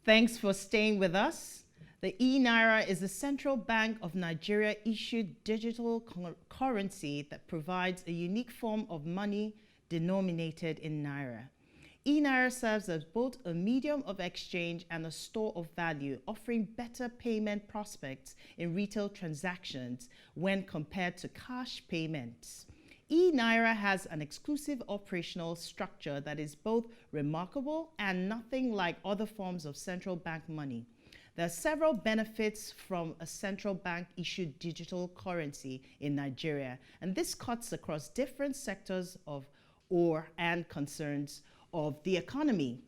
Thanks for staying with us. The E-Naira is the Central Bank of Nigeria issued digital currency that provides a unique form of money denominated in Naira. E-Naira serves as both a medium of exchange and a store of value, offering better payment prospects in retail transactions when compared to cash payments. E-Naira has an exclusive operational structure that is both remarkable and nothing like other forms of central bank money. There are several benefits from a central bank issued digital currency in Nigeria, and this cuts across different sectors and concerns of the economy.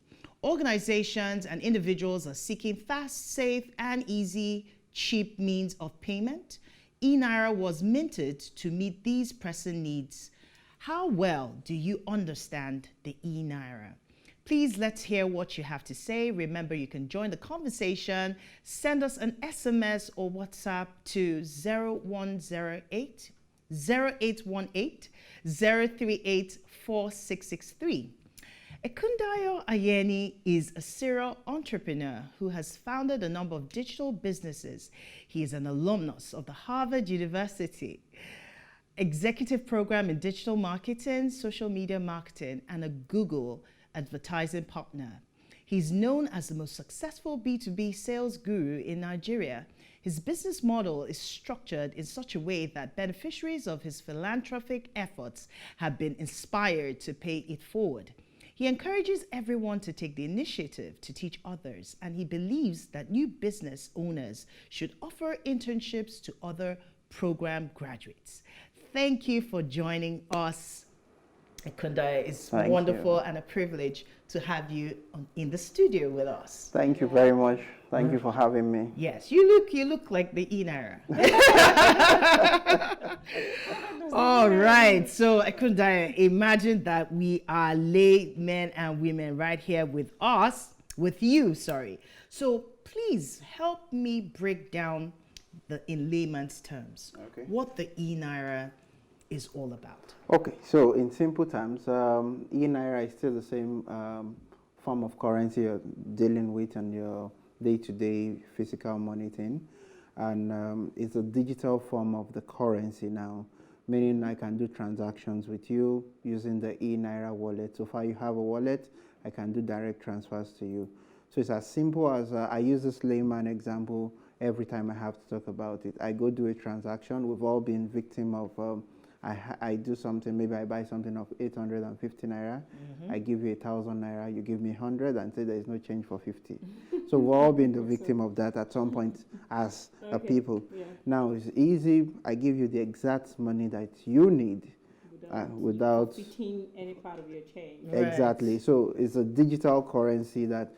Organizations and individuals are seeking fast, safe, and easy, cheap means of payment. E-Naira was minted to meet these pressing needs. How well do you understand the E-Naira? Please let's hear what you have to say. Remember, you can join the conversation. Send us an SMS or WhatsApp to 0108 0818 038 4663. Ekundayo Ayeni is a serial entrepreneur who has founded a number of digital businesses. He is an alumnus of the Harvard University Executive Program in Digital Marketing, Social Media Marketing, and a Google advertising partner. He's known as the most successful B2B sales guru in Nigeria. His business model is structured in such a way that beneficiaries of his philanthropic efforts have been inspired to pay it forward. He encourages everyone to take the initiative to teach others, and he believes that new business owners should offer internships to other program graduates. Thank you for joining us, Ekundayo. It's wonderful and a privilege to have you in the studio with us. Thank you very much. Thank you for having me. Yes, you look like the E-Naira. All right, so Ekundayo, imagine that we are laymen and women right here with you. So please help me break down in layman's terms, what the E-Naira is all about. Okay, so in simple terms, E-Naira is still the same form of currency you're dealing with on your day-to-day physical money thing, and it's a digital form of the currency now, meaning I can do transactions with you using the E-Naira wallet. So far you have a wallet, I can do direct transfers to you. So it's as simple as I use this layman example every time I have to talk about it. I go do a transaction. We've all been victim of I do something, maybe I buy something of 850 naira, I give you 1,000 naira, you give me 100 and say there is no change for 50. So we've all been the victim of that at some point as a people. Yeah. Now it's easy, I give you the exact money that you need without fitting any part of your change. Exactly. Right. So it's a digital currency that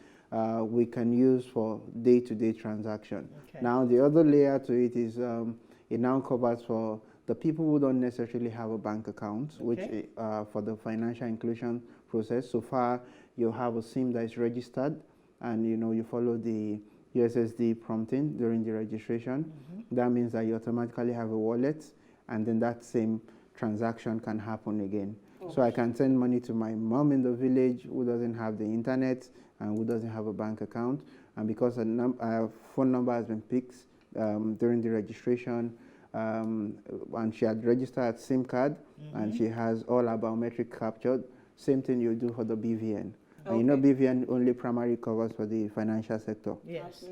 we can use for day-to-day transaction. Okay. Now the other layer to it is it now covers for the people who don't necessarily have a bank account, which for the financial inclusion process. So far, you have a SIM that is registered, and you follow the USSD prompting during the registration. That means that you automatically have a wallet, and then that same transaction can happen again. So I can send money to my mom in the village who doesn't have the internet and who doesn't have a bank account, and because a phone number has been picked during the registration, and she had registered SIM card, and she has all her biometric captured. Same thing you do for the BVN. And BVN only primarily covers for the financial sector. Yes.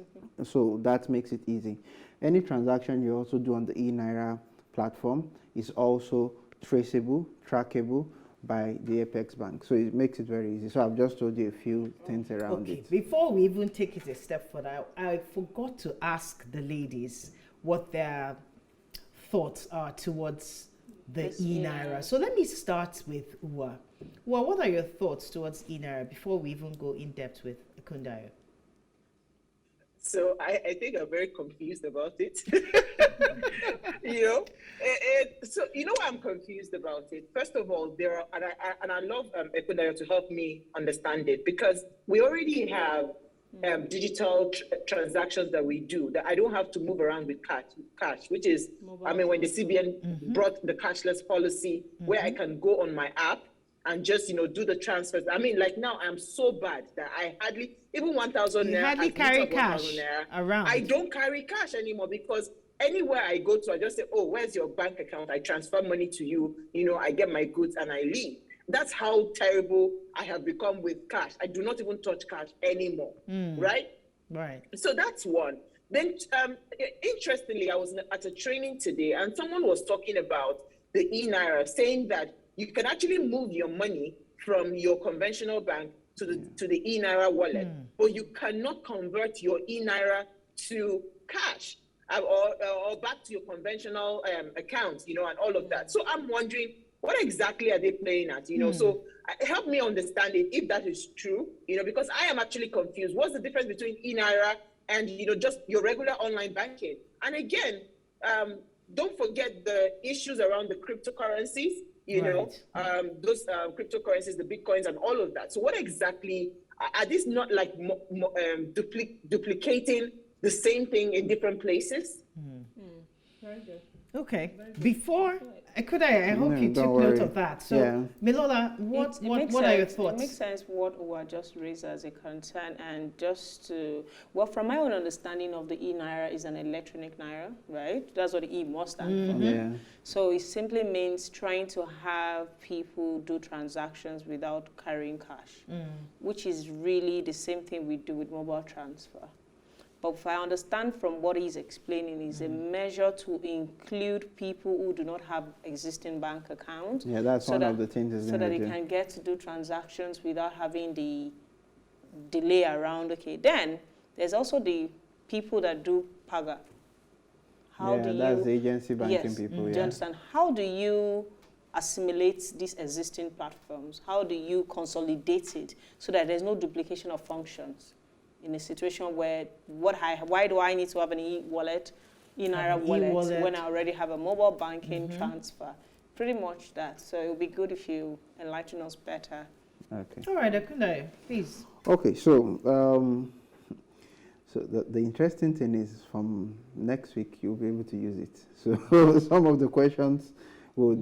So that makes it easy. Any transaction you also do on the E-Naira platform is also traceable, trackable by the Apex Bank. So it makes it very easy. So I've just told you a few things around it. Before we even take it a step further, I forgot to ask the ladies what their thoughts are towards the E-Naira. So let me start with Uwa. Uwa, what are your thoughts towards E-Naira before we even go in depth with Ekundayo? So I think I'm very confused about it. So why I'm confused about it? First of all, there are, and I love Ekundayo to help me understand it, because we already have digital transactions that we do, that I don't have to move around with cash, which is, when the CBN brought the cashless policy, where I can go on my app and just, do the transfers. I mean, like now I'm so bad that I hardly, even 1,000 You naira. hardly as carry little as 1,000 cash naira, around. I don't carry cash anymore because anywhere I go to, I just say, oh, where's your bank account? I transfer money to you, I get my goods and I leave. That's how terrible I have become with cash. I do not even touch cash anymore, right? Right. So that's one. Then, interestingly, I was at a training today and someone was talking about the E-Naira, saying that you can actually move your money from your conventional bank to the E-Naira wallet, but you cannot convert your E-Naira to cash or back to your conventional account, and all of that. So I'm wondering, what exactly are they playing at? So help me understand it if that is true, because I am actually confused. What's the difference between E-Naira and, just your regular online banking? And again, don't forget the issues around the cryptocurrencies, those cryptocurrencies, the Bitcoins and all of that. So what exactly, are these not like duplicating the same thing in different places? Very good. Okay. Before, I hope you took note of that. So, Milola, what are your thoughts? It makes sense what Uwa just raised as a concern, and just to, from my own understanding of the E-Naira is an electronic Naira, right? That's what the E must stand for. Yeah. So it simply means trying to have people do transactions without carrying cash, which is really the same thing we do with mobile transfer. But if I understand from what he's explaining, is a measure to include people who do not have existing bank accounts. Yeah, that's one of the things. So that they can get to do transactions without having the delay around. Okay, then there's also the people that do Paga. That's the agency banking people. Do you understand? How do you assimilate these existing platforms? How do you consolidate it so that there's no duplication of functions? In a situation where why do I need to have an e-wallet, E-Naira wallet, when I already have a mobile banking transfer? Pretty much that. So it would be good if you enlighten us better. Okay. All right, Ekundayo, please. Okay, so the interesting thing is from next week you'll be able to use it. So some of the questions would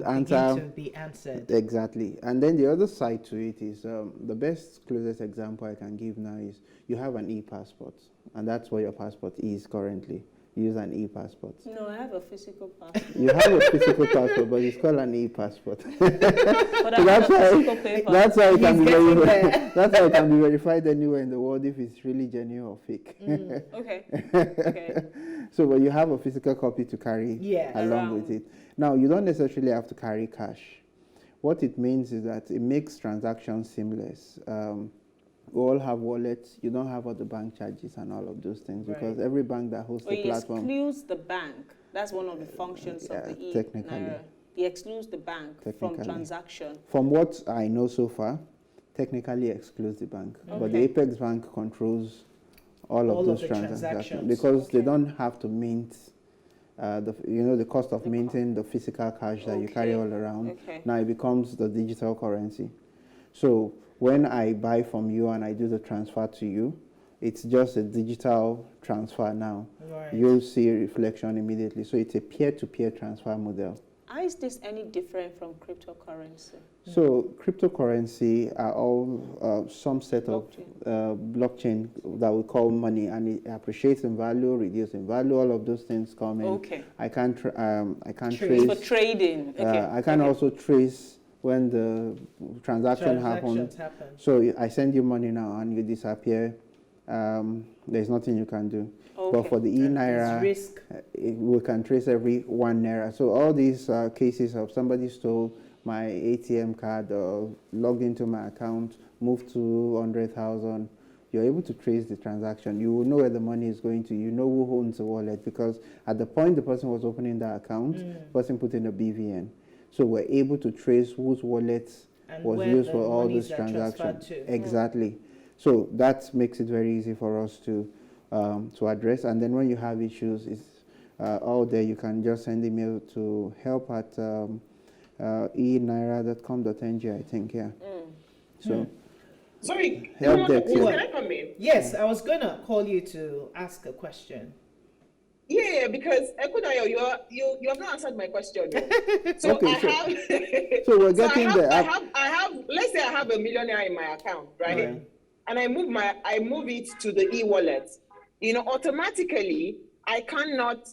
be answered. Exactly. And then the other side to it is the best, closest example I can give now is you have an e-passport, and that's what your passport is currently. You use an e-passport. No, I have a physical passport. You have a physical passport, but it's called an e-passport. But that's how it can be verified. That's how it can be verified anywhere in the world if it's really genuine or fake. Okay. So, but you have a physical copy to carry along with it. Now, you don't necessarily have to carry cash. What it means is that it makes transactions seamless. We all have wallets. You don't have all the bank charges and all of those things because every bank that hosts the platform excludes the bank. That's one of the functions of the E-Naira. It excludes the bank from transaction. From what I know so far, technically excludes the bank, but the Apex Bank controls all of those transactions because they don't have to mint. The cost of minting the physical cash that you carry all around. Now it becomes the digital currency. So when I buy from you and I do the transfer to you, it's just a digital transfer now. Right. You'll see a reflection immediately. So it's a peer-to-peer transfer model. How is this any different from cryptocurrency? So cryptocurrency are all some set of blockchain that we call money, and it appreciates in value, reduces in value. All of those things come in. Okay. I can't trace for trading. I can also trace when the transaction happens. So I send you money now and you disappear. There's nothing you can do. But for the E-Naira, we can trace every 1 Naira. So all these cases of somebody stole my ATM card or logged into my account, moved to 100,000, you're able to trace the transaction. You will know where the money is going to. You know who owns the wallet because at the point the person was opening the account, the person put in a BVN. So we're able to trace whose wallet was used for all these transactions. Exactly. So that makes it very easy for us to address. And then when you have issues, it's all there. You can just send email to help@enaira.com.ng, I think, So, sorry, help desk. Can I come in? Yes, I was going to call you to ask a question. Yeah, yeah, because Ekundayo, you have not answered my question. So Okay, I have. so we're getting there. I have. Let's say I have $1 million in my account, right? And I move it to the e-wallet. Automatically, I cannot.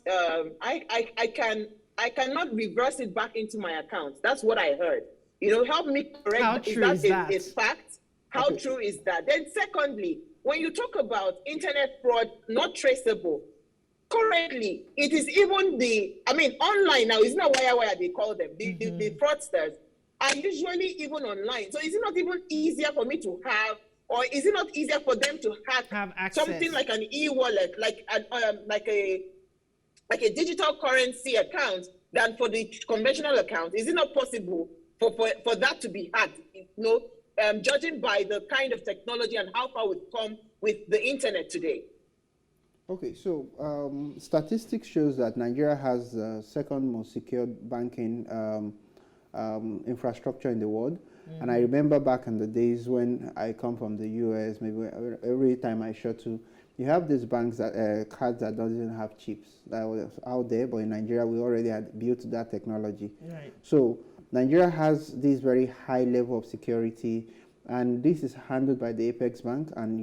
I cannot reverse it back into my account. That's what I heard. Help me correct. How true is that? A fact? How true is that? Then secondly, when you talk about internet fraud not traceable, currently it is even online now. It's not wire they call them. The fraudsters are usually even online. So is it not even easier for me to have, or is it not easier for them to have access? Something like an e-wallet, like a digital currency account than for the conventional account? Is it not possible for that to be hacked? Judging by the kind of technology and how far we've come with the internet today. Okay, so statistics shows that Nigeria has the second most secure banking infrastructure in the world. And I remember back in the days when I come from the US, maybe every time I shuttle, you have these banks that cards that doesn't have chips. That was out there, but in Nigeria we already had built that technology. Right. So Nigeria has this very high level of security, and this is handled by the Apex Bank, and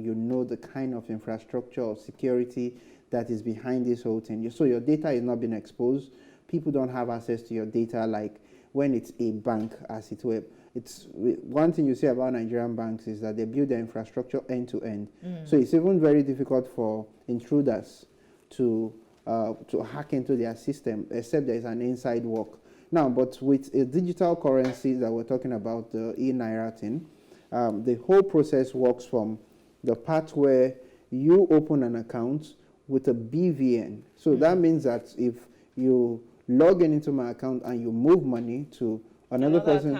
the kind of infrastructure of security that is behind this whole thing. So your data is not being exposed. People don't have access to your data like when it's a bank, as it were. It's one thing you say about Nigerian banks is that they build their infrastructure end to end. So it's even very difficult for intruders to hack into their system, except there is an inside work. Now, but with a digital currency that we're talking about, the E-Naira thing, the whole process works from the part where you open an account with a BVN. So that means that if you log into my account and you move money to another person,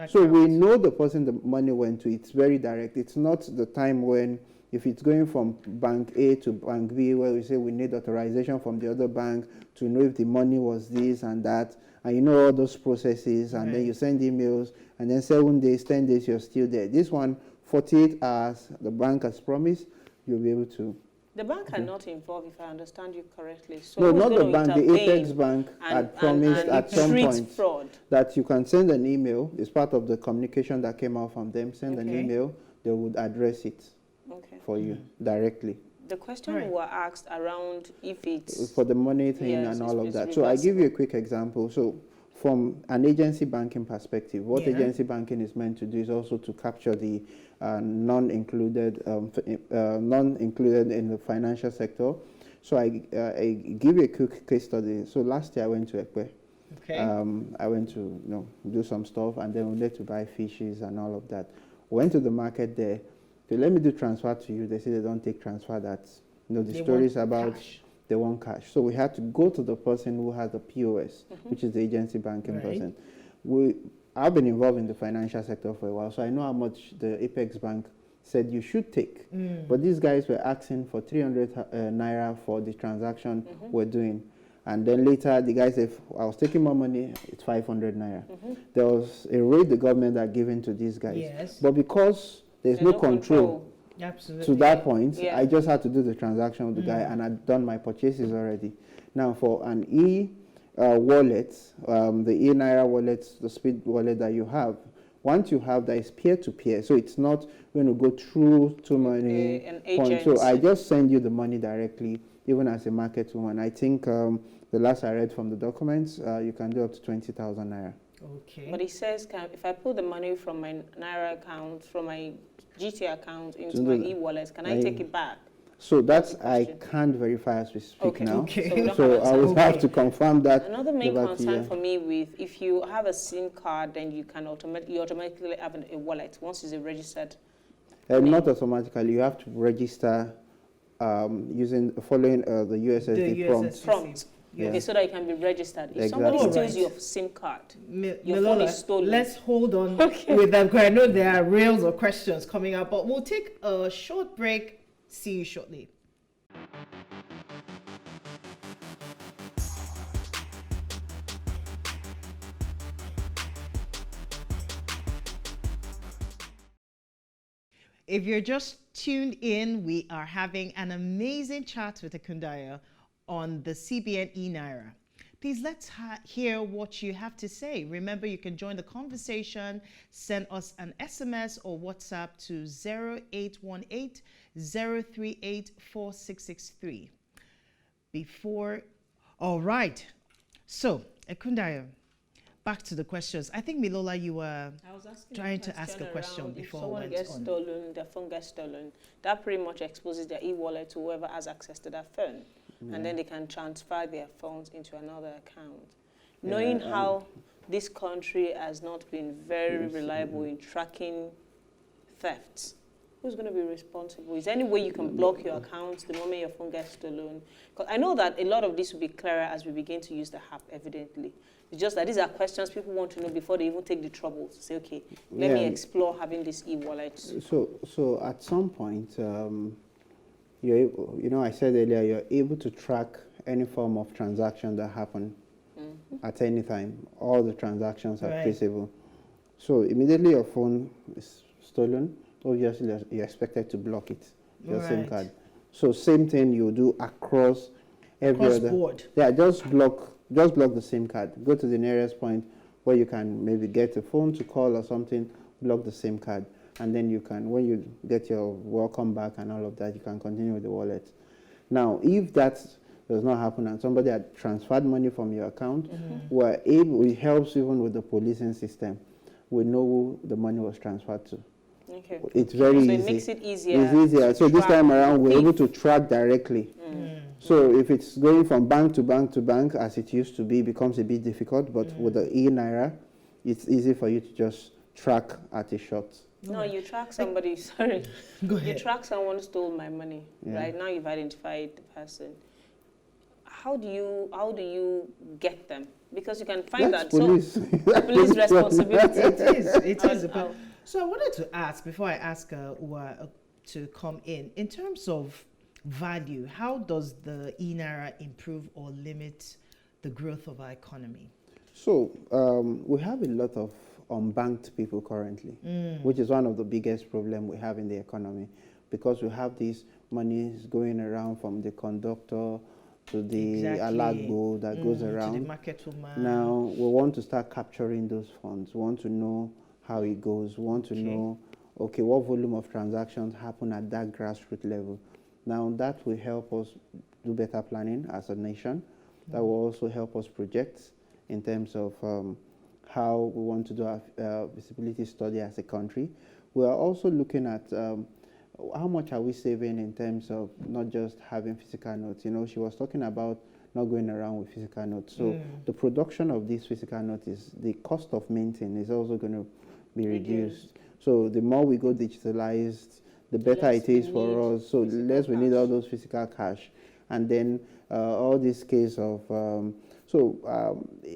so we know the person the money went to. It's very direct. It's not the time when, if it's going from bank A to bank B, where we say we need authorization from the other bank to know if the money was this and that, and all those processes, and then you send emails, and then 7 days, 10 days, you're still there. This one, 48 hours, the bank has promised, you'll be able to. The bank are not involved, if I understand you correctly. So no, not the bank. The Apex Bank had promised at some point that you can send an email. It's part of the communication that came out from them. Send an email, they would address it for you directly. The question we were asked around if it's... For the money thing and all of that. So I give you a quick example. So from an agency banking perspective, what agency banking is meant to do is also to capture the non-included in the financial sector. So I give you a quick case study. So last year I went to Ekwe. I went to do some stuff, and then we went to buy fishes and all of that. Went to the market there. They let me do transfer to you. They say they don't take transfer. That's the stories about cash. They want cash. So we had to go to the person who has the POS, which is the agency banking person. I've been involved in the financial sector for a while, so I know how much the Apex Bank said you should take. But these guys were asking for 300 Naira for the transaction we're doing. And then later, the guy said, I was taking more money, it's 500 Naira. There was a rate the government had given to these guys. But because there's no control to that point, I just had to do the transaction with the guy, and I'd done my purchases already. Now, for an wallet, the E-Naira wallet, the speed wallet that you have, once you have that, it's peer-to-peer, so it's not going to go through too many points. So I just send you the money directly, even as a market woman. I think the last I read from the documents, you can do up to 20,000 Naira. Okay. But it says, if I put the monay from my Naira account, from my GT account into my e-wallet, can I take it back? So that's, I can't verify as we speak now. Okay. So I will have to confirm that. Another main concern for me with, if you have a SIM card, then you can automatically have a wallet once it's registered. Not automatically. You have to register following the USSD prompt. Okay, so that it can be registered. If somebody steals your SIM card, your phone is stolen. Let's hold on with them, because I know there are rails or questions coming up, but we'll take a short break. See you shortly. If you're just tuned in, we are having an amazing chat with Ekundayo on the CBN E-Naira. Please let's hear what you have to say. Remember, you can join the conversation. Send us an SMS or WhatsApp to 0818-038-4663. All right. So, Ekundayo, back to the questions. I think, Milola, you were trying to ask a question before we went on. If someone gets stolen, their phone gets stolen, that pretty much exposes their e-wallet to whoever has access to that phone. Yeah. And then they can transfer their funds into another account. Yeah, knowing how this country has not been very reliable in tracking thefts, who's going to be responsible? Is there any way you can block your account the moment your phone gets stolen? Because I know that a lot of this will be clearer as we begin to use the app, evidently. It's just that these are questions people want to know before they even take the trouble to say, okay, let me explore having this e-wallet. So at some point, you're able, I said earlier, you're able to track any form of transaction that happen at any time. All the transactions are traceable. So immediately your phone is stolen, obviously you're expected to block it, your SIM card. So same thing you do across every other board. Yeah, just block the SIM card. Go to the nearest point where you can maybe get a phone to call or something, block the SIM card. And then you can, when you get your welcome back and all of that, you can continue with the wallet. Now, if that does not happen and somebody had transferred money from your account, it helps even with the policing system. We know who the money was transferred to. Okay. It's very easy. It makes it easier. It's easier. So this time around, we're able to track directly. So if it's going from bank to bank to bank, as it used to be, it becomes a bit difficult. But with the E-Naira, it's easy for you to just track at a shot. No, you track somebody, sorry. Go ahead. You track someone stole my money, right? Now you've identified the person. How do you get them? Because you can find That's that. Police. So, police responsibility. It is. So I wanted to ask, before I ask Uwa to come in terms of value, how does the E-Naira improve or limit the growth of our economy? So we have a lot of unbanked people currently, which is one of the biggest problems we have in the economy, because we have these monies going around from the conductor to the alagbo that goes around. To the market woman. Now we want to start capturing those funds. We want to know how it goes. We want to know, okay, what volume of transactions happen at that grassroots level. Now that will help us do better planning as a nation. That will also help us project in terms of how we want to do a visibility study as a country. We are also looking at how much are we saving in terms of not just having physical notes. She was talking about not going around with physical notes. So the production of these physical notes, the cost of minting is also going to be reduced. So the more we go digitalized, the better it is for us. So less we need all those physical cash. And then all this case of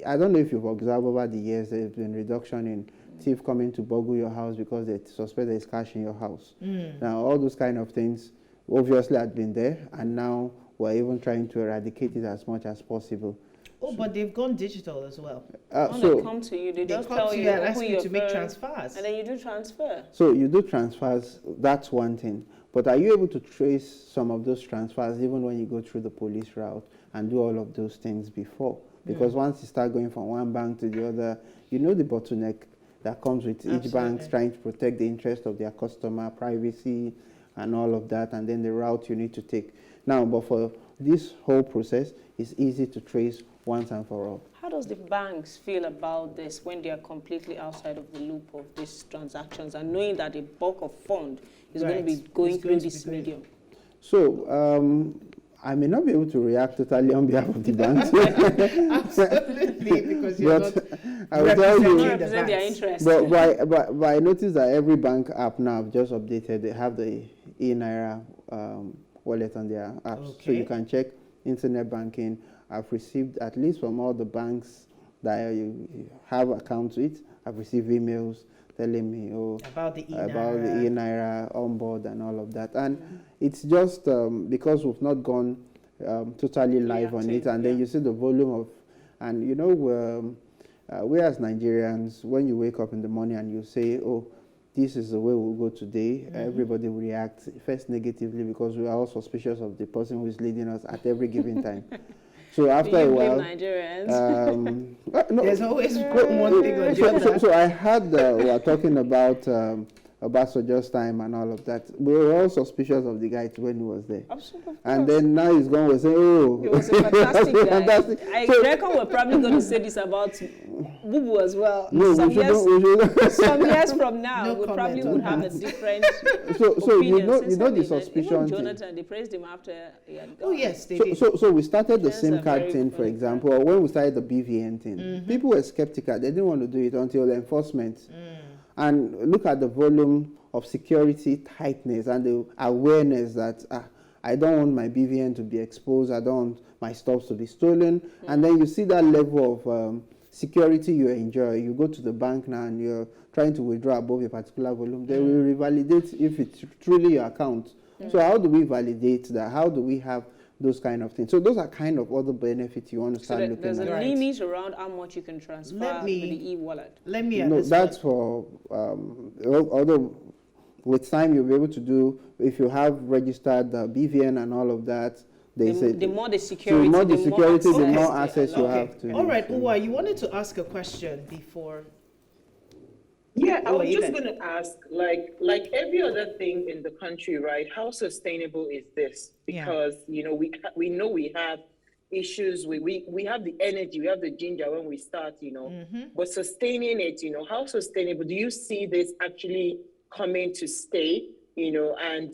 I don't know if you've observed over the years, there's been reduction in thief coming to burgle your house because they suspect there's cash in your house. Now, all those kind of things obviously had been there, and now we're even trying to eradicate it as much as possible. Oh, but they've gone digital as well. When they come to you, they just tell you and ask you to make transfers. And then you do transfer. So you do transfers, that's one thing. But are you able to trace some of those transfers even when you go through the police route and do all of those things before? Because once you start going from one bank to the other, the bottleneck that comes with each bank trying to protect the interest of their customer, privacy, and all of that, and then the route you need to take. Now, but for this whole process, it's easy to trace once and for all. How does the banks feel about this when they are completely outside of the loop of these transactions and knowing that the bulk of fund is going to be going through this medium? So, I may not be able to react totally on behalf of the banks. Absolutely, because you're not I will tell you, represent their interest. But I noticed that every bank app now have just updated. They have the E-Naira wallet on their apps. So you can check internet banking. I've received, at least from all the banks that you have accounts with, I've received emails telling me about the E-Naira on board and all of that. And it's just because we've not gone totally live on it. And then you see the volume of, and we as Nigerians, when you wake up in the morning and you say, this is the way we'll go today, everybody will react first negatively because we are all suspicious of the person who is leading us at every given time. So after a while, Nigerians? no, There's always one thing or the other. so I had, we are talking about Obasanjo's time and all of that. We were all suspicious of the guy when he was there. Absolutely. And then now he's gone, we're saying, oh. He was a fantastic guy. Fantastic. I So- reckon we're probably going to say this about Bubu as well. No, some, we should years, some years from now, No we comment probably on would have a that. different So you opinion. know, Since you know then, the even suspicion thing. Jonathan, they praised him after he had gone. Oh, yes, they did. So we started the Yes, SIM a card very thing, for funny example, or when we started the BVN thing. People were skeptical. They didn't want to do it until the enforcement. And look at the volume of security tightness and the awareness that I don't want my BVN to be exposed. I don't want my stuff to be stolen. And then you see that level of security you enjoy. You go to the bank now and you're trying to withdraw above a particular volume. They will revalidate if it's truly your account. So how do we validate that? How do we have those kind of things? So those are kind of other benefits you want to So start looking at. there's a Right. limit around how much you can transfer Let with me- the e-wallet. Let me No, add this that's one. for although with time you'll be able to do if you have registered the BVN and all of that. They say The more the security, the more the security, the access more they access you allow. have to. All right, it. Uwa, you wanted to ask a question before. Yeah, I Oh, was just Eben. going to ask, like every other thing in the country, right? How sustainable is this? Yeah. Because we know we have issues. We have the energy, we have the ginger when we start, but sustaining it, how sustainable do you see this actually coming to stay? And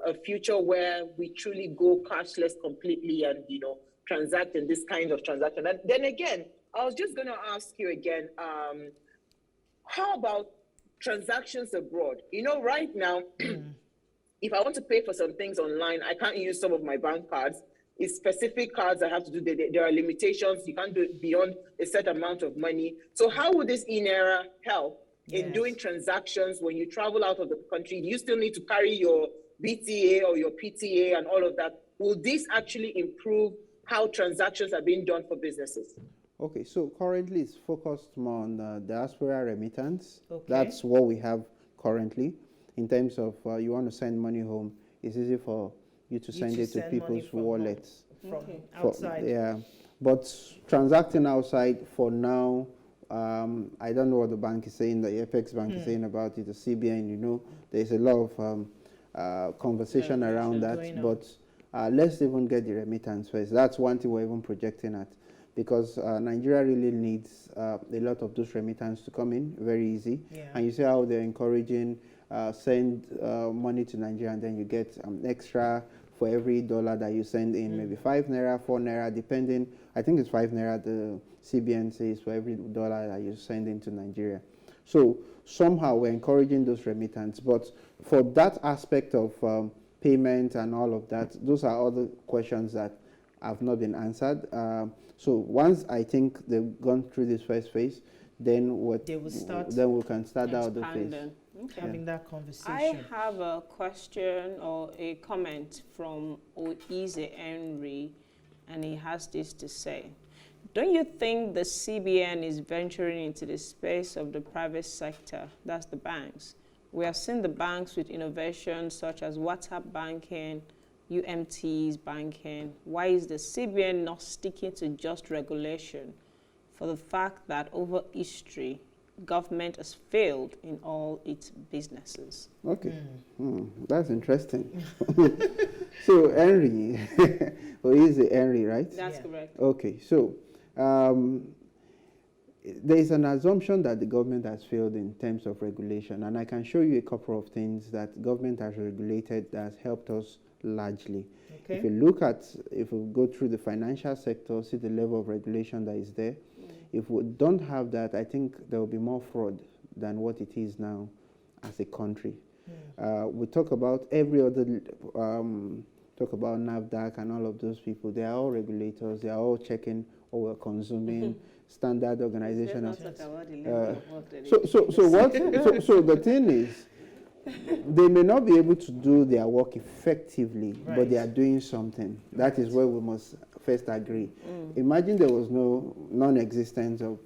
a future where we truly go cashless completely and transact in this kind of transaction. And then again, I was just going to ask you again. How about transactions abroad? Right now, if I want to pay for some things online, I can't use some of my bank cards. It's specific cards I have to do. There are limitations. You can't do it beyond a set amount of money. So how would this E-Naira help in Yes. doing transactions when you travel out of the country? Do you still need to carry your BTA or your PTA and all of that? Will this actually improve how transactions are being done for businesses? Okay, so currently it's focused more on the diaspora remittance. Okay. That's what we have currently. In terms of you want to send money home, it's easy for you to send it to send money people's from home. wallets. From For- outside. yeah, but transacting outside for now, I don't know what the bank is saying, the FX bank is saying about it, the CBN, there's a lot of conversation around that. going on. But let's even get the remittance first. That's one thing we're even projecting at, because Nigeria really needs a lot of those remittance to come in very easy. Yeah. And you see how they're encouraging send money to Nigeria, and then you get extra for every dollar that you send in, maybe 5 naira, 4 naira, depending. I think it's 5 naira, the CBN says, for every dollar that you send into Nigeria. So somehow we're encouraging those remittance. But for that aspect of payment and all of that, those are other questions that have not been answered. So once I think they've gone through this first phase, then They will start then we can start out the phase. Expanding. Okay. having that conversation. I have a question or a comment from Oize Henry, and he has this to say. Don't you think the CBN is venturing into the space of the private sector, that's the banks? We have seen the banks with innovations such as WhatsApp banking, UMT's banking. Why is the CBN not sticking to just regulation for the fact that over history, government has failed in all its businesses? Okay, that's interesting. So Henry, or is it Henry, right? That's Yeah. correct. Okay, so there is an assumption that the government has failed in terms of regulation, and I can show you a couple of things that government has regulated that has helped us largely. Okay. If you look at, if we go through the financial sector, see the level of regulation that is there. If we don't have that, I think there will be more fraud than what it is now as a country. We talk about every other, talk about NAFDAC and all of those people. They are all regulators. They are all checking what we're consuming, standard organization. Let's not talk about the level Uh, of work that they So the thing is, they may not be able to do their work effectively, Right. but they are doing something. That is where we must first agree. Imagine there was no non-existence of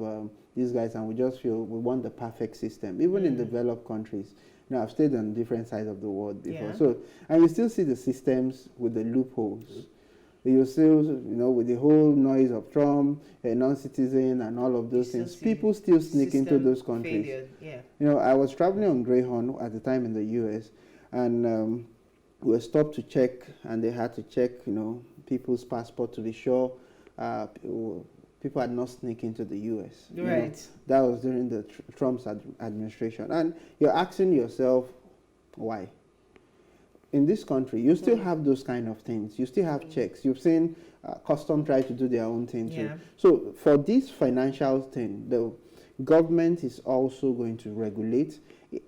these guys, and we just feel we want the perfect system. Even in developed countries, you know, I've stayed on different sides of the world before. So, and you still see the systems with the loopholes. You still, you know, with the whole noise of Trump, a non-citizen, and all of those things, people still sneak into those countries. You know, I was traveling on Greyhound at the time in the US, and we were stopped to check, and they had to check, you know, people's passport to be sure people had not sneaked into the US. Right. You know, that was during the Trump's administration. And you're asking yourself, why? In this country, you still have those kind of things. You still have checks. You've seen custom try to do their own thing too. So for this financial thing, the government is also going to regulate,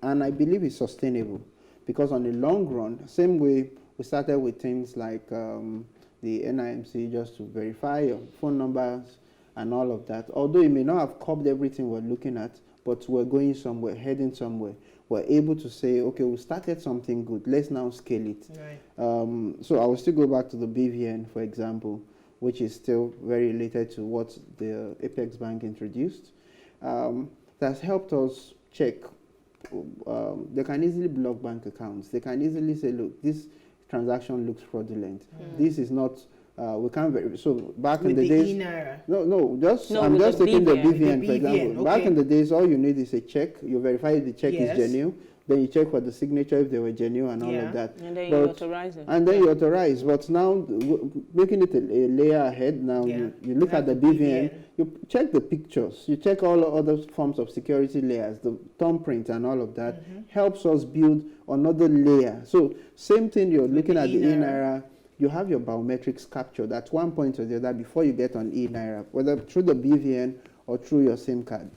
and I believe it's sustainable, because on the long run, same way we started with things like the NIMC, just to verify your phone numbers and all of that. Although it may not have covered everything we're looking at, but we're going somewhere, heading somewhere. We're able to say, okay, we started something good, let's now scale it. So I will still go back to the BVN, for example, which is still very related to what the Apex Bank introduced. That's helped us check. They can easily block bank accounts. They can easily say, look, this transaction looks fraudulent. This is not, we can't verify. So back in the days, E-Naira. I'm just taking the BVN, for example. Okay. Back in the days, all you need is a check. You verify if the check is genuine. Then you check for the signature if they were genuine and all of that. And then you authorize it. And then you authorize. But now, making it a layer ahead, now you look at the BVN, you check the pictures, you check all the other forms of security layers, the thumbprint and all of that, helps us build another layer. So same thing, you're looking at the E-Naira, you have your biometrics captured at one point or the other before you get on E-Naira, whether through the BVN or through your SIM card.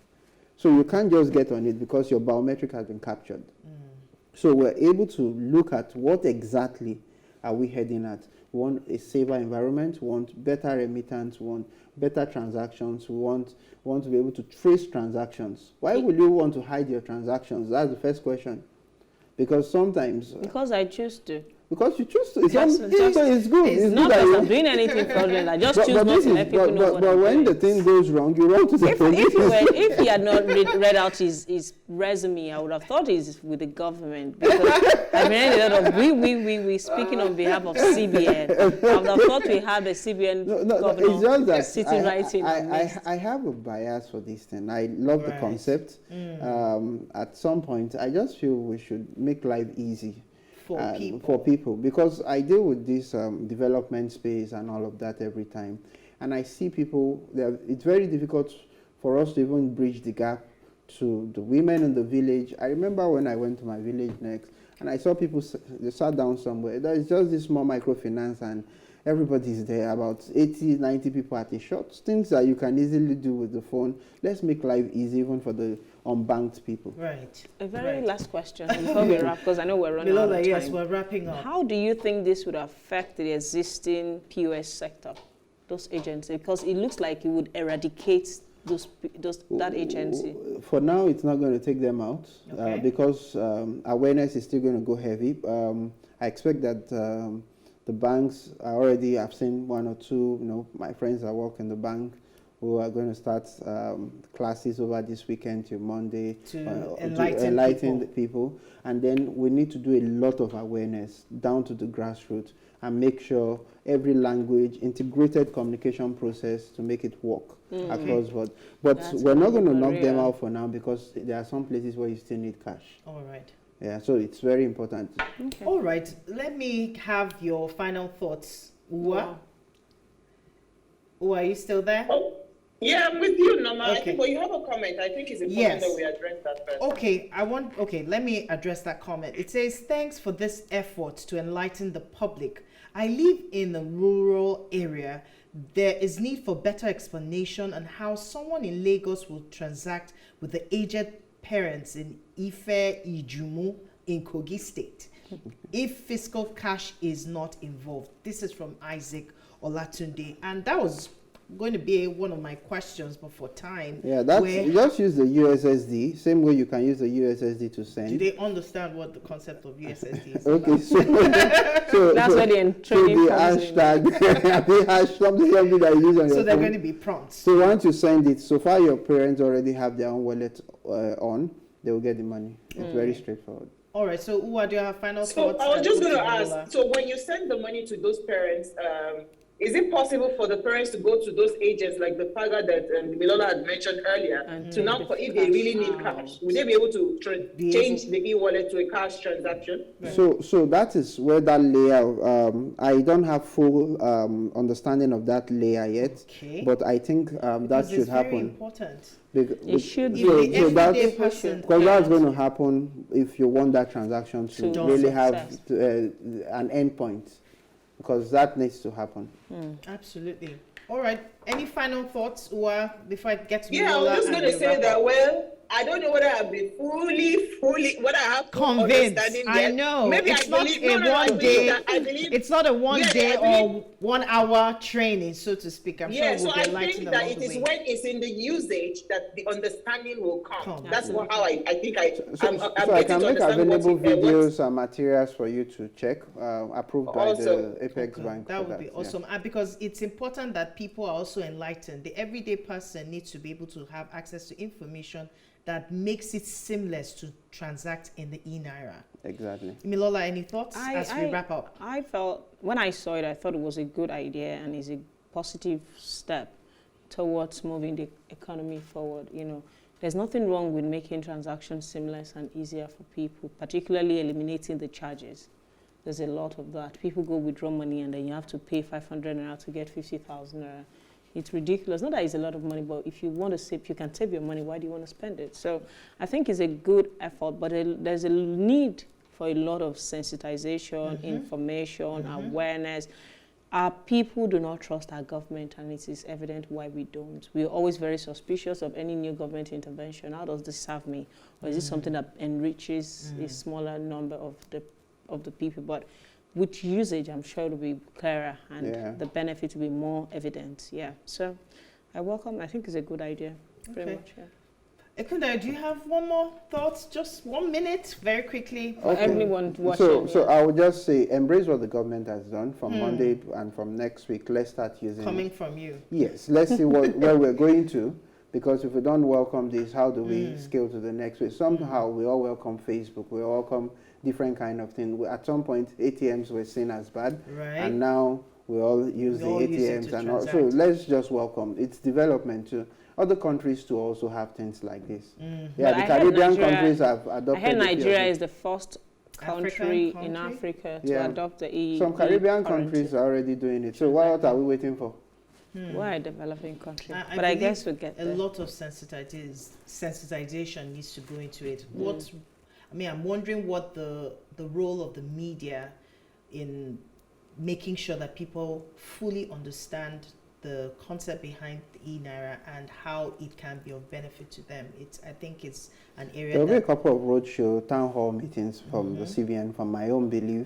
So you can't just get on it because your biometric has been captured. So we're able to look at what exactly are we heading at. We want a safer environment, we want better remittance, we want better transactions, we want to be able to trace transactions. Why would you want to hide your transactions? That's the first question. Because sometimes... Because I choose to. Because you choose to. So it's good. It's not because I'm doing anything fraudulent. I just choose not to let people know what I'm doing. When the thing goes wrong, you run to the police. If he had not read out his resume, I would have thought he's with the government. Because I mean, a lot of we speaking on behalf of CBN. I would have thought we had a CBN governor it's just that sitting right in. I have a bias for this thing. I love the concept. At some point, I just feel we should make life easy. For people, because I deal with this development space and all of that every time, and I see people, it's very difficult for us to even bridge the gap to the women in the village. I remember when I went to my village next, and I saw people, they sat down somewhere. There's just this small microfinance, and everybody's there, about 80, 90 people at a shot. Things that you can easily do with the phone. Let's make life easy even for the unbanked people. Right. A very last question before we wrap, because I know we're running out of time. Yes, we're wrapping up. How do you think this would affect the existing POS sector, those agencies? Because it looks like it would eradicate that agency. For now, it's not going to take them out because awareness is still going to go heavy. I expect that the banks are already, I've seen one or two, my friends that work in the bank who are going to start classes over this weekend till Monday to enlighten the people. And then we need to do a lot of awareness down to the grassroots and make sure every language, integrated communication process to make it work across board. But we're not going to knock them out for now because there are some places where you still need cash. All right. Yeah, so it's very important. Okay. All right. Let me have your final thoughts. Uwa? Uwa, are you still there? Oh, yeah, I'm with you, Norma. Okay. But you have a comment. I think it's important that we address that first. Okay, let me address that comment. It says, thanks for this effort to enlighten the public. I live in a rural area. There is need for better explanation on how someone in Lagos will transact with the aged parents in Ife Ijumu in Kogi State if fiscal cash is not involved. This is from Isaac Olatunde, and that was going to be one of my questions, but for time. Yeah, just use the USSD, same way you can use the USSD to send. Do they understand what the concept of USSD is Okay, about? so That's where the training the comes in. hashtag, something that you use on your So they're phone. going to be prompts. So once you send it, so far your parents already have their own wallet on, they will get the money. It's very straightforward. All right, so Uwa, do you have final So thoughts? I was just going to Lola? ask, so when you send the money to those parents, is it possible for the parents to go to those agents like the Paga that Milola had mentioned earlier to now, if they really need cash, would they be able to change the e-wallet to a cash transaction? So that is where that layer, I don't have full understanding of that layer yet, but I think that should happen. Very important. It should be. So that's person. because that's going to happen if you want that transaction to really have an endpoint, because that needs to happen. Absolutely. All right. Any final thoughts, Uwa, before I get to Yeah, I was just going to say that, well, I don't know whether I've been fully, whether I have convinced. I yet. know. Maybe It's I not believe, a one day. I believe, It's not a one Yeah, day I believe- or 1 hour training, so to speak. I'm yeah, sure so we'll be I enlightened think that along it the is way. when it's in the usage that the understanding will come. That's Absolutely. how I think I'm So I can make available videos and materials for you to check, approved by the Apex Bank. That for would be awesome. And because it's important that people are also enlightened. The everyday person needs to be able to have access to information that makes it seamless to transact in the E-Naira. Exactly. Milola, any thoughts as we wrap up? I felt, when I saw it, I thought it was a good idea and is a positive step towards moving the economy forward. You know, there's nothing wrong with making transactions seamless and easier for people, particularly eliminating the charges. There's a lot of that. People go withdraw money and then you have to pay 500 naira to get 50,000 naira. It's ridiculous. Not that it's a lot of money, but if you want to save, you can save your money. Why do you want to spend it? So I think it's a good effort, but there's a need for a lot of sensitization, information, awareness. Our people do not trust our government, and it is evident why we don't. We're always very suspicious of any new government intervention. How does this serve me? Or is this something that enriches a smaller number of the people? But with usage, I'm sure it'll be clearer and the benefit will be more evident. Yeah. So I think it's a good idea. Very much. Yeah. Ekundayo, do you have one more thought? Just 1 minute, very quickly. For everyone watching. So I would just say, embrace what the government has done from Monday and from next week. Let's start using Coming it. from you. Yes, let's see where we're going to. Because if we don't welcome this, how do we scale to the next way? Somehow we all welcome Facebook. We welcome different kind of things. At some point, ATMs were seen as bad, and now we all use the ATMs and all. So let's just welcome. It's development too. Other countries too also have things like this. Yeah, the Caribbean countries have adopted. I heard Nigeria is the first country in Africa to adopt the E. Some Caribbean countries are already doing it. So what are we waiting for? We're a developing country, but I guess we'll get there. A lot of sensitization needs to go into it. I'm wondering what the role of the media in making sure that people fully understand the concept behind the E-Naira and how it can be of benefit to them. I think it's an area. There will be a couple of roadshow, town hall meetings from the CBN, from my own belief,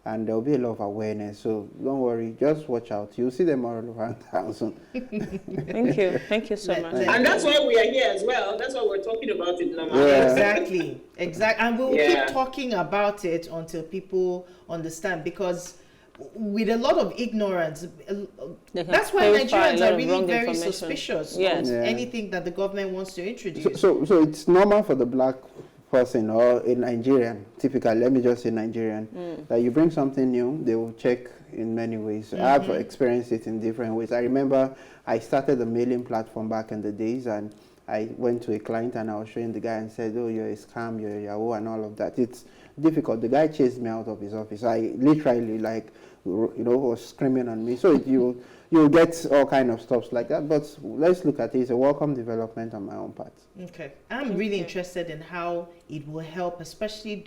and there will be a lot of awareness. So don't worry, just watch out. You'll see them all around town soon. Thank you. Thank you so much. And that's why we are here as well. That's why we're talking about it now. Exactly. And we'll keep talking about it until people understand, because with a lot of ignorance, that's why Nigerians are really very suspicious of anything that the government wants to introduce. So it's normal for the black person or a Nigerian, typically, let me just say Nigerian, that you bring something new, they will check in many ways. I've experienced it in different ways. I remember I started a mailing platform back in the days, and I went to a client and I was showing the guy and said, oh, you're a scam, you're a Yahoo and all of that. It's difficult. The guy chased me out of his office. I literally, was screaming on me. So you'll get all kind of stuff like that. But let's look at it. It's a welcome development on my own part. Okay. I'm really interested in how it will help, especially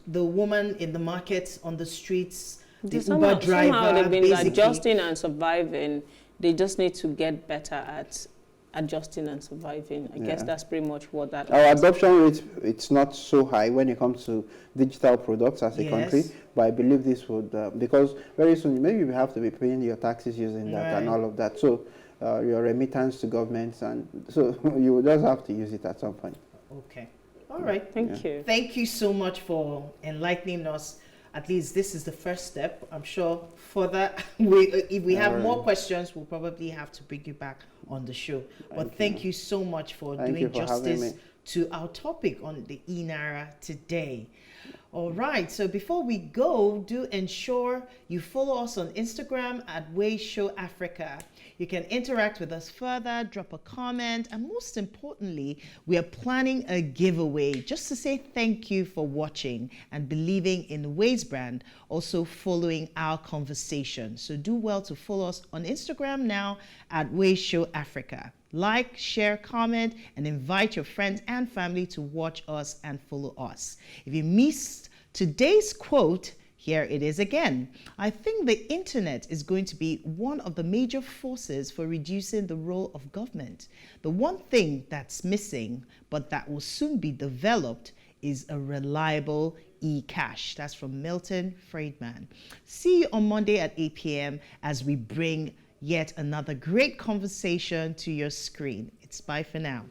the woman in the market, on the streets, the Uber driver. Somehow they've been adjusting and surviving. They just need to get better at adjusting and surviving. I guess that's pretty much what that Our adoption rate, it's not so high when it comes to digital products as a country, but I believe this would, because very soon maybe you have to be paying your taxes using that and all of that. So your remittance to governments, and so you will just have to use it at some point. Okay. All right. Thank you. Thank you so much for enlightening us. At least this is the first step. I'm sure further, if we have more questions, we'll probably have to bring you back on the show. But thank you so much for doing justice to our topic on the E-Naira today. All right, so before we go, do ensure you follow us on Instagram at PlusTvAfrica. You can interact with us further, drop a comment, and most importantly, we are planning a giveaway just to say thank you for watching and believing in the Ways brand, also following our conversation. So do well to follow us on Instagram now at PlusTvAfrica. Like, share, comment, and invite your friends and family to watch us and follow us. If you missed today's quote, here it is again. I think the internet is going to be one of the major forces for reducing the role of government. The one thing that's missing, but that will soon be developed, is a reliable e-cash. That's from Milton Friedman. See you on Monday at 8 p.m. as we bring yet another great conversation to your screen. It's bye for now.